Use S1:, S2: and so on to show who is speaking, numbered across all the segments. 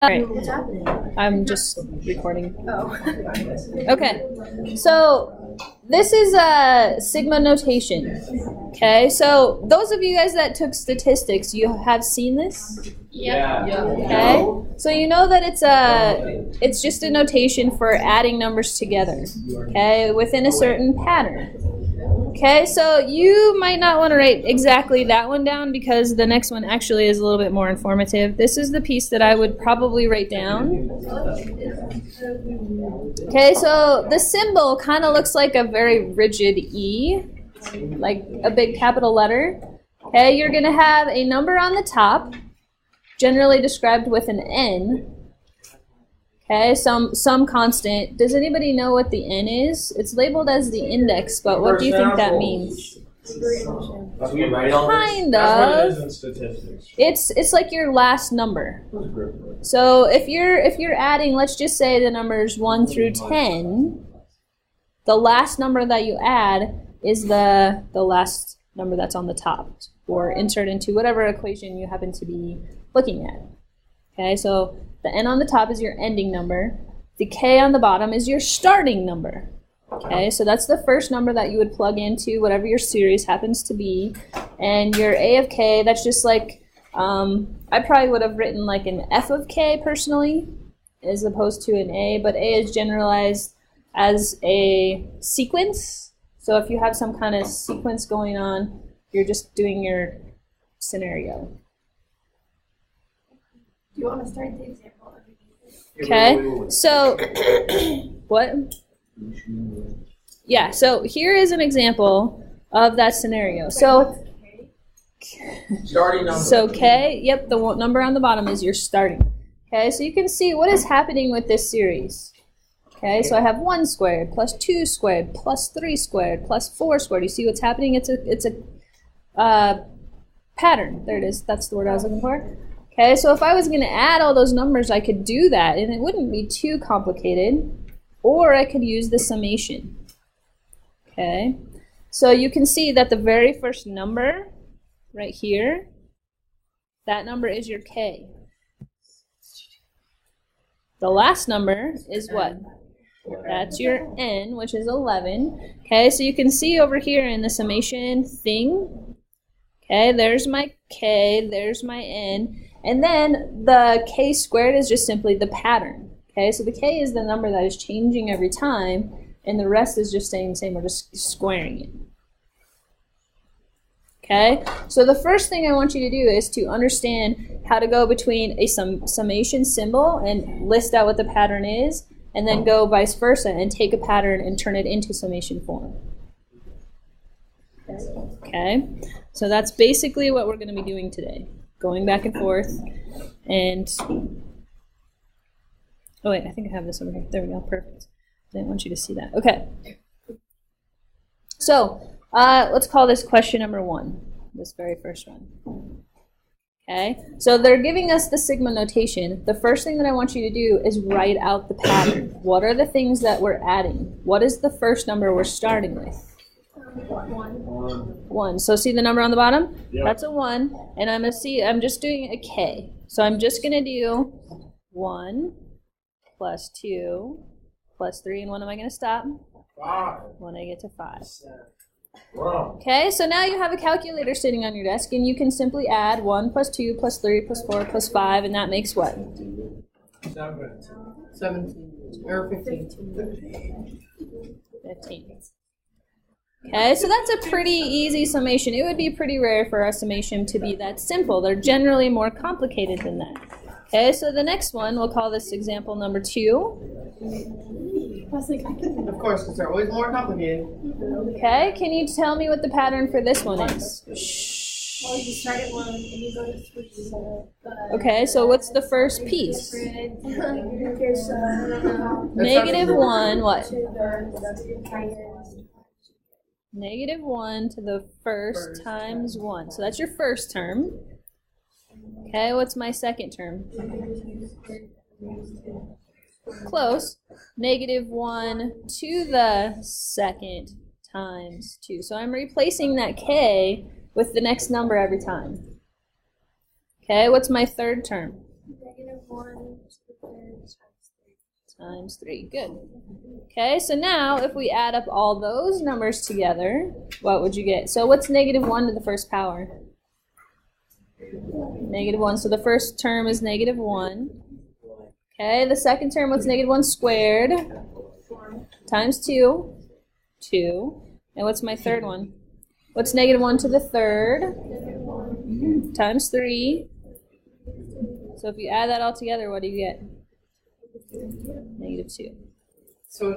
S1: Alright, I'm just recording. Okay, so this is a sigma notation. Okay, so those of you guys that took statistics, you have seen this?
S2: Yeah.
S1: Okay, so you know that it's just a notation for adding numbers together. Okay, within a certain pattern. Okay, so you might not want to write exactly that one down because the next one actually is a little bit more informative. This is the piece that I would probably write down. Okay, so the symbol kind of looks like a very rigid E, like a big capital letter. Okay, you're going to have a number on the top, generally described with an N. Okay, some constant. Does anybody know what the N is? It's labeled as the index, but what do you think that means? Kind of. It's like your last number. So if you're adding, let's just say the numbers 1 through 10, the last number that you add is the last number that's on the top, or insert into whatever equation you happen to be looking at. Okay, so the N on the top is your ending number. The K on the bottom is your starting number. Okay, so that's the first number that you would plug into whatever your series happens to be. And your A of K, that's just like, I probably would have written like an F of K personally, as opposed to an A, but A is generalized as a sequence. So if you have some kind of sequence going on, you're just doing your scenario.
S3: Do you want to start the example?
S1: Okay, so what? Yeah, so here is an example of that scenario. So
S2: Starting number.
S1: So K, yep, the number on the bottom is your starting. Okay, so you can see what is happening with this series. Okay, so I have 1 squared plus 2 squared plus 3 squared plus 4 squared. You see what's happening? It's a pattern. There it is. That's the word I was looking for. Okay, so if I was going to add all those numbers, I could do that, and it wouldn't be too complicated. Or I could use the summation. Okay, so you can see that the very first number right here, that number is your K. The last number is what? That's your N, which is 11. Okay, so you can see over here in the summation thing, okay, there's my K, there's my N, and then the K squared is just simply the pattern. Okay, so the K is the number that is changing every time, and the rest is just staying the same. We're just squaring it. Okay, so the first thing I want you to do is to understand how to go between a summation symbol and list out what the pattern is, and then go vice versa and take a pattern and turn it into summation form. Okay, so that's basically what we're going to be doing today, going back and forth. And oh wait, I think I have this over here. There we go, perfect. I didn't want you to see that. Okay. So, let's call this question number 1, this very first one. Okay, so they're giving us the sigma notation. The first thing that I want you to do is write out the pattern. What are the things that we're adding? What is the first number we're starting with? 1. So see the number on the bottom? Yep. That's a 1. And I'm just doing a K. So I'm just going to do 1 plus 2 plus 3. And when am I going to stop?
S2: 5.
S1: When I get to 5.
S2: Wow.
S1: Okay, so now you have a calculator sitting on your desk, and you can simply add 1 plus 2 plus 3 plus 4 plus 5, and that makes what?
S3: 17 or 15.
S1: 15. Okay, so that's a pretty easy summation. It would be pretty rare for a summation to be that simple. They're generally more complicated than that. Okay, so the next one, we'll call this example number 2.
S3: Of course, because they're always more complicated.
S1: Okay, can you tell me what the pattern for this one is?
S3: Well, you start at 1 and you go to 3.
S1: Okay, so what's the first piece? Negative 1, what? Negative 1 to the first times 1. So that's your first term. Okay, what's my second term? Close. Negative 1 to the second times 2. So I'm replacing that K with the next number every time. Okay, what's my third term?
S3: -1 to the third
S1: times 3. Good. Okay, so now if we add up all those numbers together, what would you get? So what's -1 to the first power? -1. So the first term is -1. Okay, the second term, what's -1 squared? Times 2. 2. And what's my third one? What's -1 to the third? Times 3. So if you add that all together, what do you get? -2.
S3: So,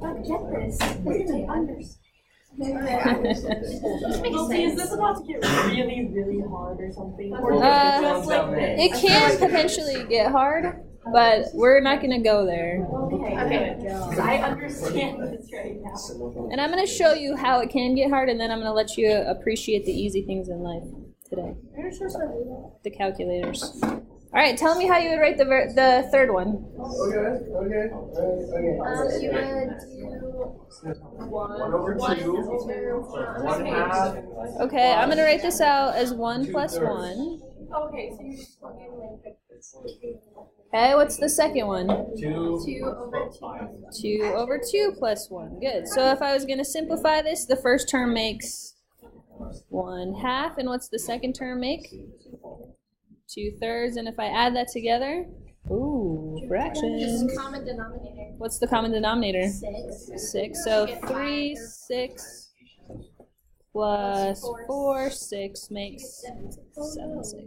S4: Get this. Is this about to get really, really hard or something? Or just like this?
S1: It can potentially get hard, but we're not going to go there.
S4: Okay. I understand this right now.
S1: And I'm going to show you how it can get hard, and then I'm going to let you appreciate the easy things in life today. The calculators. All right, tell me how you would write the third one.
S2: Okay.
S3: you would do
S2: 1/2.
S1: Okay, I'm going to write this out as 1 plus 1.
S3: Okay, so you're just plugging like
S1: Okay, what's the second one?
S2: 2
S3: over 2.
S1: 2 over 2 plus 1. Good. So if I was going to simplify this, the first term makes 1/2. And what's the second term make? 2/3. And if I add that together, ooh, fractions.
S3: Common denominator.
S1: What's the common denominator?
S3: 6.
S1: 6. So 3, 6 plus 4, 6 makes 7, 6.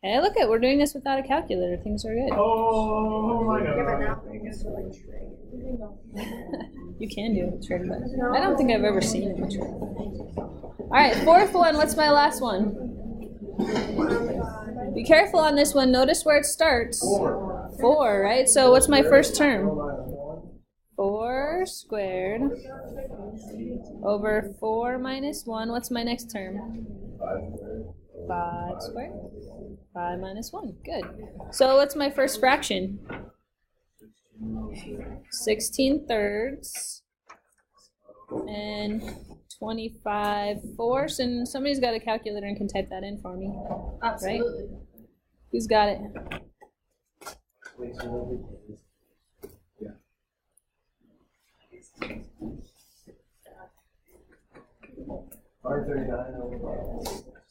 S1: Okay, look at, we're doing this without a calculator. Things are good.
S2: Oh my god.
S1: You can do it, trig, but I don't think I've ever seen it. All right, fourth one. What's my last one? Be careful on this one. Notice where it starts. 4, right? So what's my first term? 4 squared over 4 minus 1. What's my next term? 5 squared. 5 minus 1. Good. So what's my first fraction? 16/3 and 25/4. And somebody's got a calculator and can type that in for me.
S3: Absolutely.
S1: Right? Who's got it?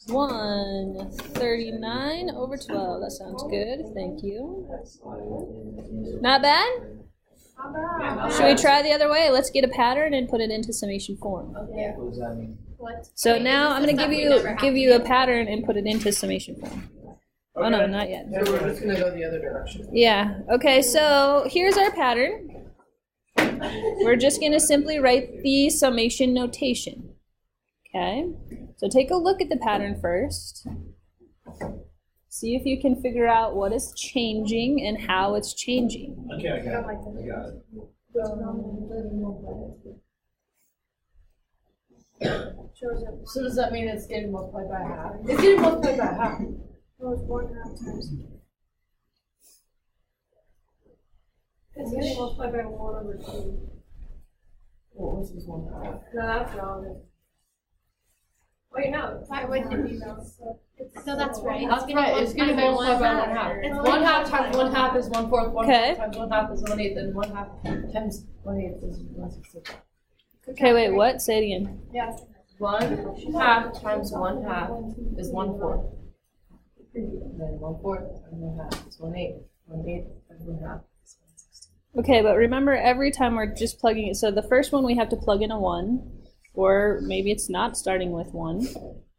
S1: $139 over 12. That sounds good. Thank you. Not bad? Should we try the other way? Let's get a pattern and put it into summation form. So now I'm going to give you a pattern and put it into summation form. Oh no, not yet.
S3: So we're just gonna go the other direction.
S1: Yeah. Okay, so here's our pattern. We're just going to simply write the summation notation. Okay? So take a look at the pattern first. See if you can figure out what is changing and how it's changing.
S2: Okay, I got it.
S3: So does that mean it's getting multiplied by half? It's getting multiplied by half. No, it's 1/2 times. It's getting multiplied by 1/2.
S4: What was this 1/2?
S3: No, that's wrong. Wait, no. Why wouldn't it be wrong? So that's right.
S4: That's right. It's getting multiplied by 1/2.
S3: It's
S4: 1/2 times 1/2 is 1/4. 1/4
S1: Okay.
S4: times 1/2 is 1/8. And 1/2 times 1/8 is 1/6.
S1: Okay, wait, what? Say it again.
S3: Yeah.
S4: 1/2 times 1/2 is 1/4. And then 1/4 times 1/2 is 1/8. 1/8 times 1/2 is 1/16.
S1: Okay, but remember every time we're just plugging it. So the first one we have to plug in a 1, or maybe it's not starting with 1.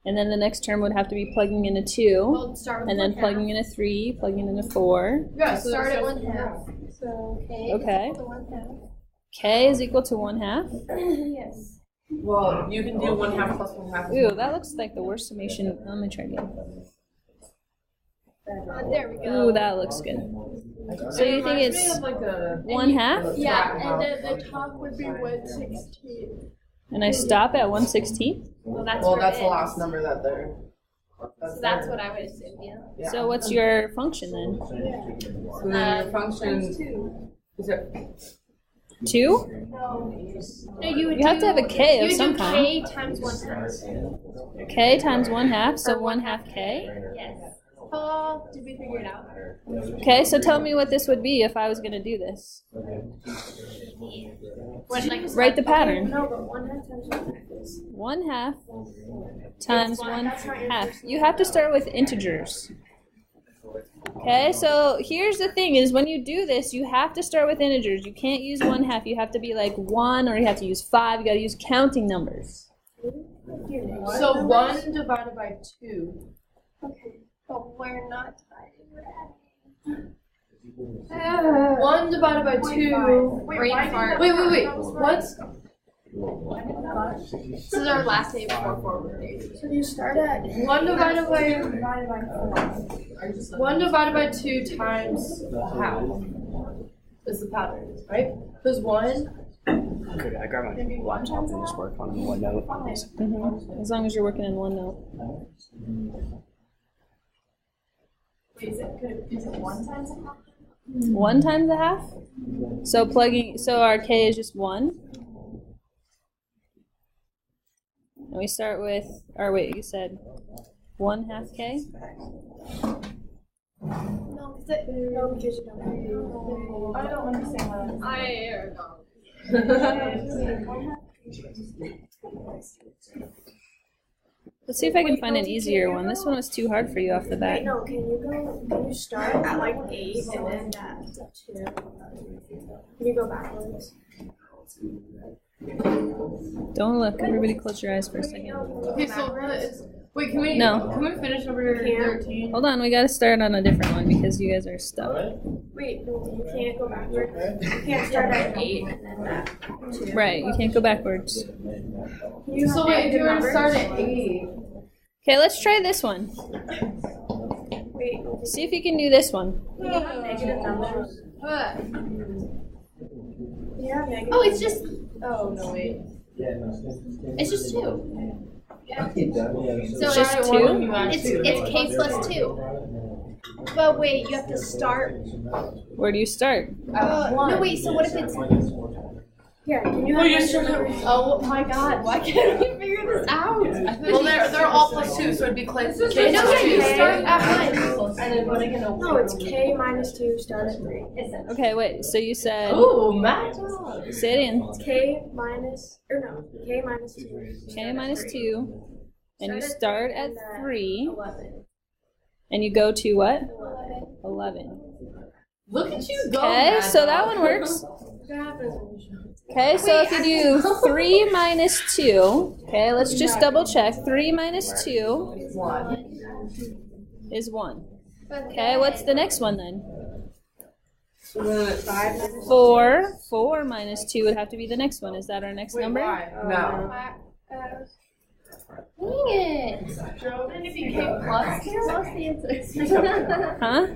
S1: And then the next term would have to be plugging in a 2,
S3: Well, start with
S1: and then
S3: 1/2.
S1: plugging in a 3, plugging in a 4.
S4: Yeah, so
S3: Start at
S4: that's
S3: 1/2. So K
S1: Okay.
S3: is equal to 1/2.
S1: K is equal to 1/2.
S3: Yes.
S4: Well, you can do 1/2 plus 1/2.
S1: Ooh, that looks like the worst summation. Let me try again.
S3: There we go.
S1: Ooh, that looks good. So you think it's
S4: like a
S1: 1/2?
S3: Yeah, and then the top would be 1/16.
S1: And I stop at 1/16?
S3: Well, that's
S4: Well,
S3: where
S4: that's
S3: it
S4: the
S3: is.
S4: last number that they're.
S3: So that's what I would assume, yeah.
S4: Yeah.
S1: So what's your function then?
S4: So then your function is it
S1: 2?
S3: No, you would
S1: You have to have a K
S3: you
S1: of
S3: would
S1: some
S3: do
S1: kind.
S3: K times 1/2.
S1: K times 1/2, so 1/2 K.
S3: Yes. Did we figure it out?
S1: Okay, so tell me what this would be if I was going to do this.
S3: What, like,
S1: Write the pattern.
S2: No, but 1/2 times 1/2 is.
S1: 1/2 times 1/2. You have to start with integers. Okay, so here's the thing is when you do this, you have to start with integers. You can't use 1/2. You have to be like 1 or you have to use 5. You got to use counting numbers.
S4: So 1 divided by 2.
S3: Okay, but we're not dividing, we're adding.
S4: 1 divided by 2.
S3: Brain fart.
S4: Wait. What's?
S3: This is our last day before forward day.
S2: So you start at
S4: 1 divided by
S2: 4.
S4: 1 divided by 2 times half is the pattern, right? Because 1.
S5: Could I grab my laptop and just work on OneNote?
S1: As long as you're working in OneNote.
S3: Wait, is it 1 times a half?
S1: 1 times 1/2? So our k is just 1. And we start with, or wait, you said 1/2 k?
S2: No, because you don't.
S3: I don't understand that.
S1: Let's see if I can find an easier one. This one was too hard for you off the bat.
S2: Wait, no, can you start at like 8 and end at 2? Can you go backwards?
S1: Don't look. Everybody close your eyes for a second.
S4: Okay, so wait, can we finish number 13?
S1: Hold on, we gotta start on a different one because you guys are stuck.
S2: Wait, no, you can't go backwards. You can't start at 8 and end at 2.
S1: Right, you can't go backwards.
S2: You have
S4: So wait, if you were to
S2: numbers?
S4: start at 8.
S1: Okay, let's try this one.
S2: Wait,
S1: See if you can do this one.
S2: you have negative numbers.
S4: What?
S2: You have negative
S3: Oh, it's just,
S4: Oh, no, wait.
S3: it's just 2.
S1: It's just 2?
S3: It's k plus 2. But wait, you have to start.
S1: Where do you start?
S3: No, wait, so what if it's.
S2: Yeah, can you have negative numbers?
S3: Oh my god, why can't we figure this out?
S4: Well, they're all plus 2, so it'd be close.
S3: No, yeah, you start at 1.
S4: And then when I get
S2: No, it's k minus 2, start at 3.
S1: Okay, wait, so you said,
S4: Ooh, math.
S1: say it in.
S2: It's k minus 2.
S1: K minus 2, and you start at 3,
S2: 11.
S1: and you go to what? 11.
S4: Look at you go.
S1: Okay, so that one works. Okay, so if you do 3 minus 2, okay, let's just double check. 3 minus 2 is 1. Okay, what's the next one then? 4. 4 minus 2 would have to be the next one. Is that our next number?
S4: No.
S3: Dang it! And if you came plus 2, what's the answer?
S1: Huh?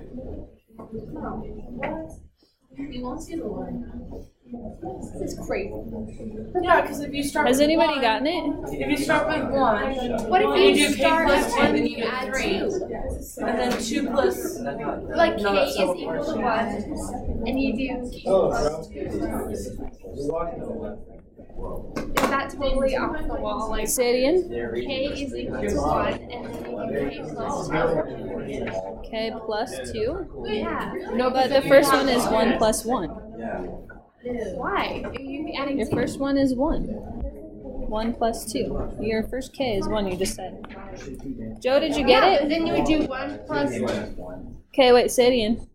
S3: You won't see the one. This is crazy.
S4: Yeah, because if you start
S1: Has
S4: with
S1: anybody
S4: 1,
S1: gotten it?
S4: if you start with 1,
S3: What if
S4: and
S3: you
S4: you do k
S3: start
S4: plus
S3: at
S4: 2,
S3: 1
S4: then
S3: and
S4: you
S3: you
S4: get
S3: add
S4: 3.
S3: 2?
S4: And then 2 plus.
S3: Like k
S4: No, that's
S3: is
S4: so
S3: equal to 1, and you do k plus 2. Is that totally off the wall? Like
S1: Say it again.
S3: k is equal to 1, and then you do k plus 2.
S1: K plus 2.
S3: Yeah.
S1: No, but the first one is 1 plus 1.
S3: Why? Are you adding
S1: Your
S3: 2?
S1: first one is 1. 1 plus 2. Your first K is 1, you just said. Joe, did you get
S3: But
S1: it?
S3: then you would do 1 plus.
S1: Okay, wait, say it again.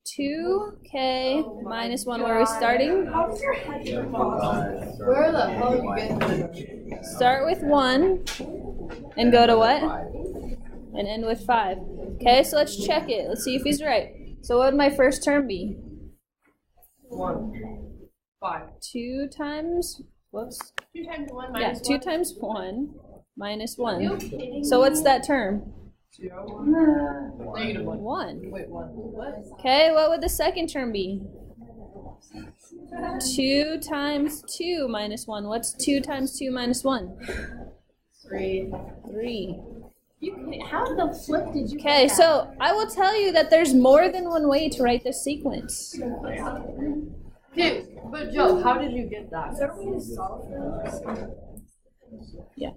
S1: 2K minus 1. Where are we starting?
S4: Where the hell are you getting?
S1: Start with 1 and go to what? And end with 5. Okay, so let's check it. Let's see if he's right. So what would my first term be?
S4: 1. 5.
S1: 2 times, whoops.
S3: 2 times 1
S1: Yeah,
S3: minus
S1: 2
S3: 1.
S1: times 1 minus 1. So what's that term?
S4: 0. Negative 1.
S1: 1.
S4: Wait, 1. What?
S1: Okay, what would the second term be? 2 times 2 minus 1. What's 2 times 2 minus 1?
S4: 3.
S1: 3.
S3: How the flip did you
S1: Okay,
S3: get that?
S1: so I will tell you that there's more than one way to write this sequence.
S4: Okay, but Joe, how did you get that?
S1: Yeah.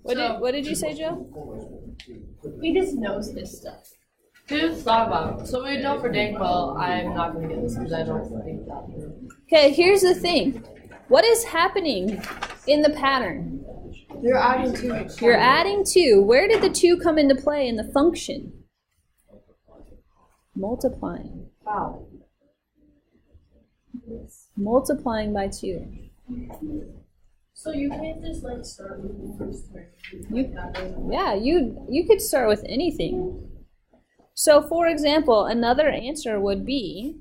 S1: What did you say, Joe?
S4: He just knows this stuff. He just thought about it. So we know for dang well I'm not going to get this because I don't think that.
S1: Okay, here's the thing. What is happening in the pattern?
S4: You're adding 2.
S1: You're adding 2. Where did the 2 come into play in the function? Multiplying.
S4: Wow.
S1: Multiplying by 2.
S3: So you can't just like start with the first term.
S1: You could start with anything. So for example, another answer would be,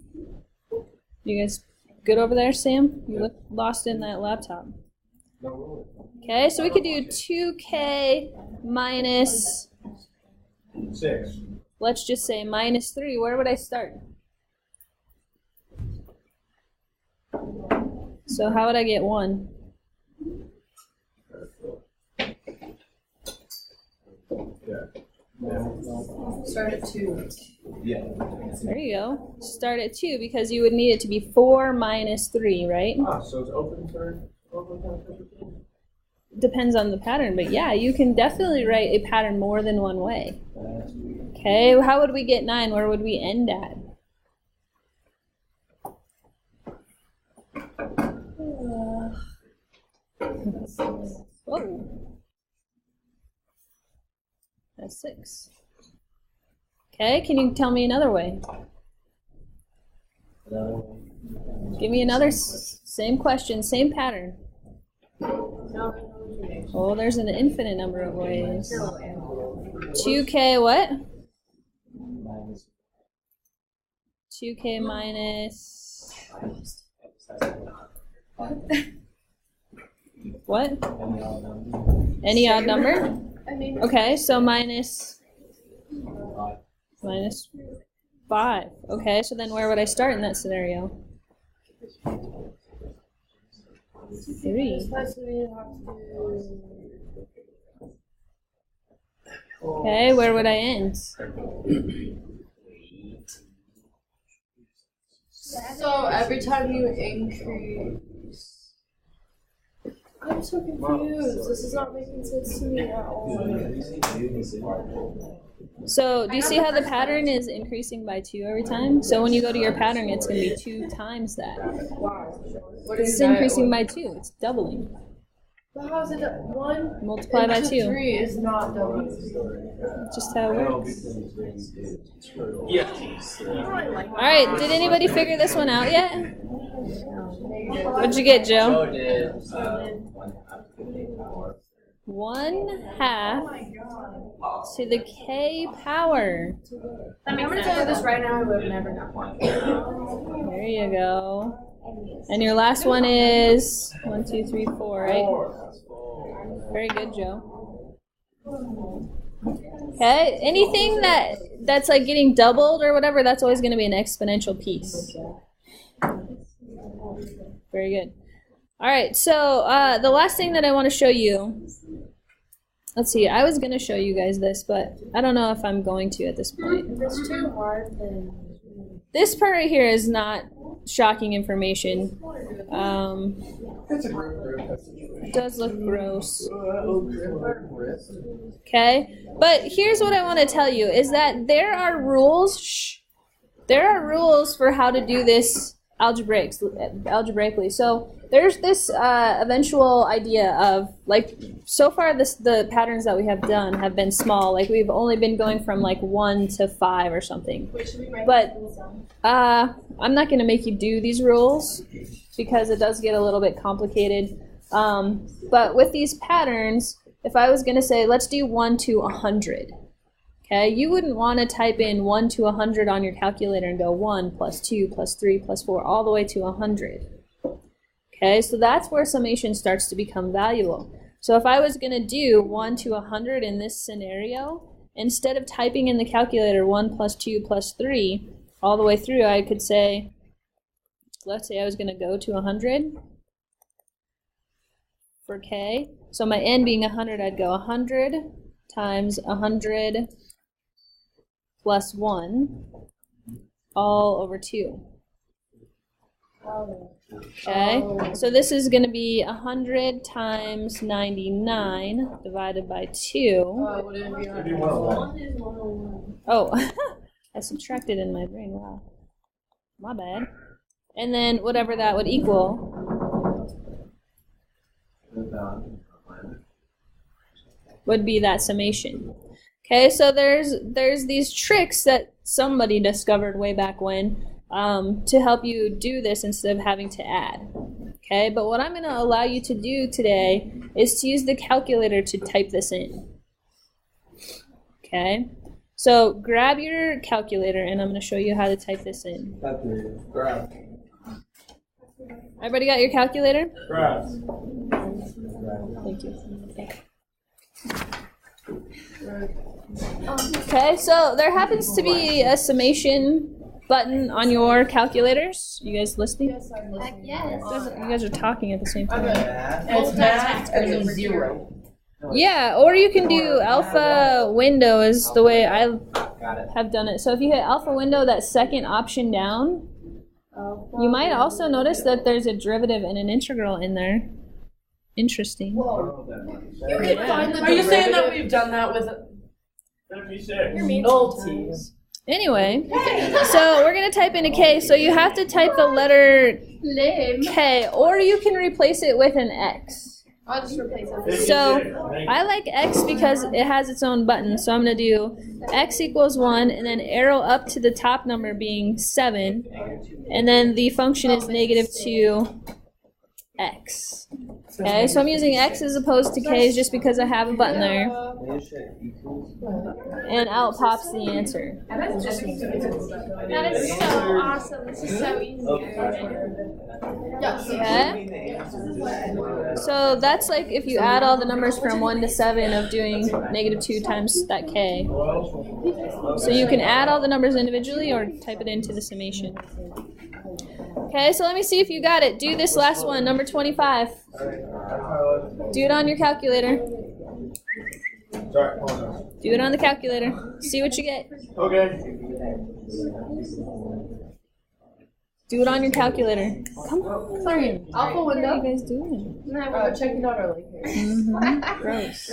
S1: you guys good over there, Sam? You look lost in that laptop. Okay, so we could do 2k minus
S6: 6.
S1: Let's just say minus 3. Where would I start? So how would I get 1?
S4: Start at 2.
S6: Yeah.
S1: There you go. Start at 2 because you would need it to be 4 minus 3, right?
S6: So it's open for
S1: Depends on the pattern, but yeah, you can definitely write a pattern more than one way. Okay, how would we get 9? Where would we end at? Whoa. That's 6. Okay, can you tell me another way? Give me another same question, same pattern. Oh, there's an infinite number of ways. 2k what? 2k minus... What? Any odd number? Okay, so minus 5. Okay, so then where would I start in that scenario? 3. Okay, where would I end?
S4: So every time you increase... I'm so confused. This is not making sense to me at all.
S1: So do you see how the pattern is increasing by 2 every time? So when you go to your pattern, it's going to be 2 times that. It's increasing by 2. It's doubling.
S4: But how is it that 1
S1: Multiply by 2.
S4: 3 is not doubling?
S1: Just how it works. All right, did anybody figure this one out yet? What'd you get, Joe? 1/2 to the k power.
S2: I'm going to tell you this right now, I would have never done one.
S1: There you go. And your last one is 1, 2, 3, 4, right? Very good, Joe. Okay, anything that's like getting doubled or whatever, that's always going to be an exponential piece. Very good. All right, so the last thing that I want to show you, let's see, I was going to show you guys this, but I don't know if I'm going to at this point.
S2: If it's too hard, then...
S1: This part right here is not shocking information. It does look gross. Okay, but here's what I want to tell you, is that there are rules, there are rules for how to do this algebraically. So there's this eventual idea of, like, so far the patterns that we have done have been small. Like, we've only been going from like 1 to 5 or something. But I'm not going to make you do these rules because it does get a little bit complicated. But with these patterns, if I was going to say, let's do 1 to 100, okay, you wouldn't want to type in 1 to 100 on your calculator and go 1 plus 2 plus 3 plus 4 all the way to 100. Okay, so that's where summation starts to become valuable. So if I was going to do 1 to 100 in this scenario, instead of typing in the calculator 1 plus 2 plus 3 all the way through, I could say, let's say I was going to go to 100 for k. So my n being 100, I'd go 100 times 100 plus 1 all over 2. Okay, so this is going to be 100 times 99 divided by 2.
S4: Would it be
S6: It'd be 101.
S1: Oh, I subtracted in my brain. Wow. My bad. And then whatever that would equal. Would be that summation. Okay, so there's these tricks that somebody discovered way back when to help you do this instead of having to add. Okay, but what I'm going to allow you to do today is to use the calculator to type this in. Okay, so grab your calculator and I'm going to show you how to type this in.
S6: Grab.
S1: Everybody got your calculator?
S6: Grab.
S1: Thank you. Okay, so there happens to be a summation button on your calculators. You guys listening?
S4: Yes, I'm listening.
S3: Yes.
S1: You guys are talking at the same time.
S4: It's math and then 0.
S1: Yeah, or you can do alpha window is the way I have done it. So if you hit alpha window, that second option down, you might also notice that there's a derivative and an integral in there. Interesting.
S4: You can find the. Are you saying that we've done that with
S6: 56.
S4: nulties?
S1: Anyway, so we're going to type in a K. So you have to type the letter K, or you can replace it with an X.
S4: I'll just replace it.
S1: So I like X because it has its own button. So I'm going to do X equals 1 and then arrow up to the top number being 7. And then the function is negative 2x. Okay, so I'm using X as opposed to K's just because I have a button there. And out pops the answer.
S3: That is so awesome. This is so easy.
S1: Okay? So that's like if you add all the numbers from 1 to 7 of doing negative 2 times that K. So you can add all the numbers individually or type it into the summation. Okay, so let me see if you got it. Do this last one, number 25. Do it on your calculator.
S6: Sorry, hold on.
S1: Do it on the calculator. See what you get.
S6: Okay.
S1: Do it on your calculator. Come on.
S4: Sorry, alpha
S1: What are you
S4: window.
S1: guys doing?
S4: Checking out our link here.
S1: Mm-hmm. Gross.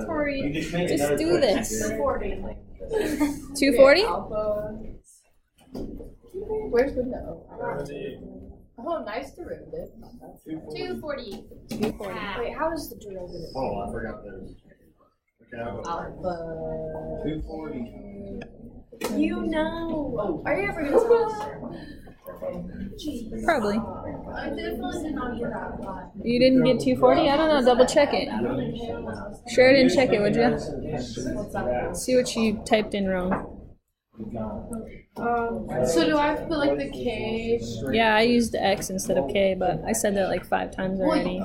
S3: Tori,
S1: Just do this. 240?
S4: Alpha. Where's window? Oh, nice derivative.
S3: 240.
S4: Wait, how is the derivative?
S6: Oh, I forgot this. Okay, I'll go.
S4: Alpha.
S6: 240.
S4: You know. Are you ever going to tell us?
S1: Probably.
S3: I definitely did not get that one.
S1: You didn't get 240? I don't know. Double check it. Sure didn't check it, would you? See what you typed in wrong.
S4: So do I have to put like the K?
S1: Yeah, I used X instead of K, but I said that like 5 times already.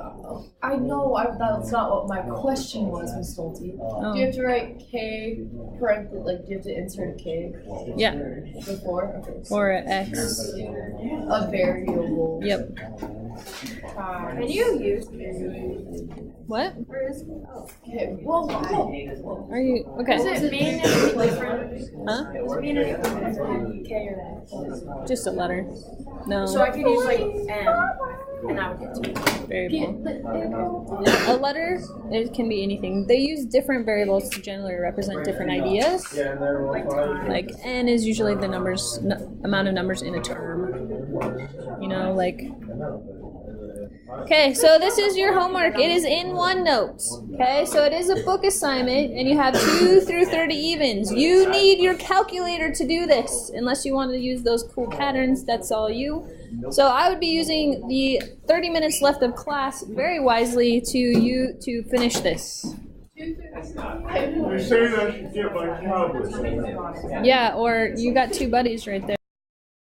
S4: I know that's not what my question was, Ms. Stolte.
S1: Oh.
S4: Do you have to write K, like do you have to insert a K
S1: Yeah,
S4: before? Okay.
S1: or an X.
S4: A variable.
S1: Yep.
S3: Can you use
S1: What?
S4: Okay. Well,
S1: Are you okay?
S3: Does it mean anything different?
S1: Huh?
S3: Does it mean anything different? K or X?
S1: Just a letter. No.
S3: So I could use like M, and I would get 2.
S1: Variable. A letter, it can be anything. They use different variables to generally represent different ideas.
S6: Yeah, and then we'll find.
S1: Like n is usually the amount of numbers in a term. You know, like. Okay, so this is your homework. It is in OneNote. Okay, so it is a book assignment, and you have 2 through 30 evens. You need your calculator to do this, unless you want to use those cool patterns. That's all you. So I would be using the 30 minutes left of class very wisely to finish this.
S6: They're saying I should get my tablet.
S1: Yeah, or you got 2 buddies right there.